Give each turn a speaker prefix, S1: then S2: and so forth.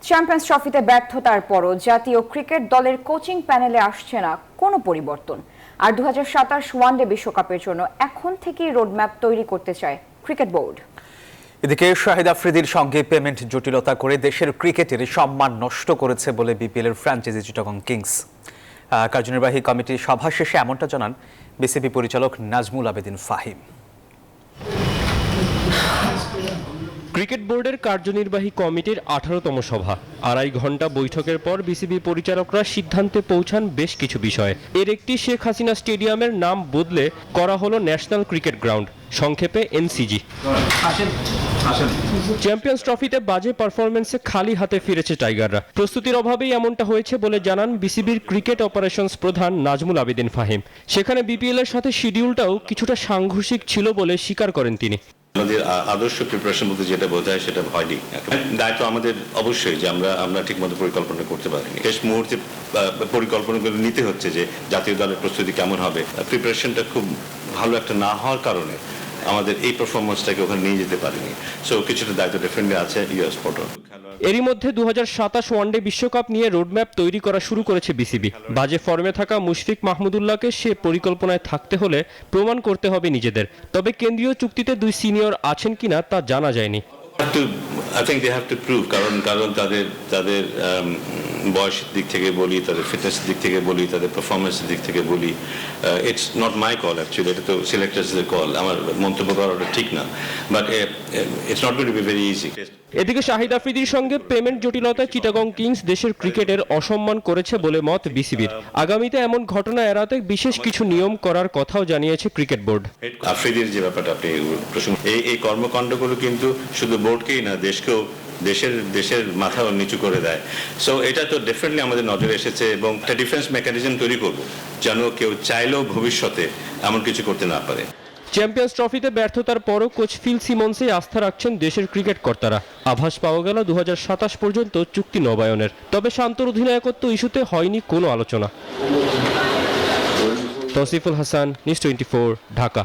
S1: Champions ট্রফিতে ব্যর্থতার পরও জাতীয় ক্রিকেট দলের কোচিং প্যানেলে আসছে না কোনো পরিবর্তন। আর 2027 ওয়ানডে বিশ্বকাপের জন্য এখন থেকেই রোডম্যাপ তৈরি করতে চায় ক্রিকেট বোর্ড।
S2: এদিকে শাহিদ আফ্রিদির সঙ্গে পেমেন্ট জটিলতা করে দেশের ক্রিকেটের সম্মান নষ্ট করেছে বলে বিপিএল এর ফ্র্যাঞ্চাইজি চিটাগং কিংস। কার্যনির্বাহী কমিটির সভা শেষে এমনটা জানান বিসিবি পরিচালক নাজমুল আবেদিন ফাহিম।
S3: ক্রিকেট বোর্ডের কার্যনির্বাহী কমিটির 18তম সভা। 2.5 ঘন্টা বৈঠকের পর বিসিবি পরিচালকরা সিদ্ধান্তে পৌঁছান বেশ কিছু বিষয়ে। এর একটি শেখ হাসিনা স্টেডিয়ামের নাম বদলে করা হলো ন্যাশনাল ক্রিকেট গ্রাউন্ড, সংক্ষেপে এনসিজি। চ্যাম্পিয়ন্স ট্রফিতে বাজে পারফরমেন্সে খালি হাতে ফিরেছে টাইগাররা। প্রস্তুতির অভাবেই এমনটা হয়েছে বলে জানান বিসিবির ক্রিকেট অপারেশনস প্রধান নাজমুল আবেদিন ফাহিম। সেখানে বিপিএল এর সাথে শিডিউলটাও কিছুটা সাংঘর্ষিক ছিল বলে স্বীকার করেন তিনি।
S4: আমাদের আদর্শ প্রিপারেশন বলতে যেটা বোঝায় সেটা হয়নি। দায়িত্ব আমাদের অবশ্যই যে আমরা ঠিকমতো পরিকল্পনা করতে পারিনি। শেষ মুহূর্তে পরিকল্পনাগুলো নিতে হচ্ছে যে জাতীয় দলের প্রস্তুতি কেমন হবে। প্রিপারেশনটা খুব ভালো একটা না হওয়ার কারণে আমাদের এই পারফরমেন্সটাকে ওখানে নিয়ে যেতে পারিনি। সো কিছুটা দায়িত্ব ডেফিনেটলি আছে ইউএস স্পোর্ট।
S3: এরই মধ্যে 2027 ওয়ানডে বিশ্বকাপ নিয়ে রোডম্যাপ তৈরি করা শুরু করেছে বিসিবি। বাজে ফর্মে থাকা মুশফিক মাহমুদুল্লাহকে সে পরিকল্পনায় থাকতে হলে প্রমাণ করতে হবে নিজেদের। তবে কেন্দ্রীয় চুক্তিতে 2 সিনিয়র আছেন কিনা তা জানা যায়নি।
S4: I think they have to prove কারণ তাদের বয়সের দিক থেকে বলি, তাদের ফিটনেস দিক থেকে বলি, তাদের পারফরমেন্সের দিক থেকে বলি, it's not my call actually, এটা তো সিলেক্টার্সদের কল। আমার মন্তব্য করাটা ঠিক না, but it's not going to be very easy.
S3: এদিকে শাহিদ আফ্রিদির সঙ্গে পেমেন্ট জটিলতায় চিটাগং কিংস দেশের ক্রিকেটের অসম্মান করেছে বলে মত বিসিবির। আগামীতে এমন ঘটনা এড়াতে বিশেষ কিছু নিয়ম করার কথাও জানিয়েছে ক্রিকেট বোর্ড।
S4: আফ্রিদির যে ব্যাপারটা আপনি প্রসঙ্গ, এই কর্মকাণ্ডগুলো কিন্তু শুধু বোর্ডকেই না দেশকেও দেশের মাথা নিচু করে দেয়। সো এটা তো ডেফিনেটলি আমাদের নজরে এসেছে এবং একটা ডিফেন্স মেকানিজম তৈরি করব যেন কেউ চাইলেও ভবিষ্যতে এমন কিছু করতে না পারে।
S3: চ্যাম্পিয়ন্স ট্রফিতে ব্যর্থতার পরও কোচ ফিল সিমন্সে আস্থা রাখছেন দেশের ক্রিকেট কর্তারা। আভাস পাওয়া গেল 2027 পর্যন্ত চুক্তি নবায়নের। তবে শান্তর অধিনায়কত্ব ইস্যুতে হয়নি কোনো আলোচনা। তৌসিফুল হাসান, নিউজ 24, ঢাকা।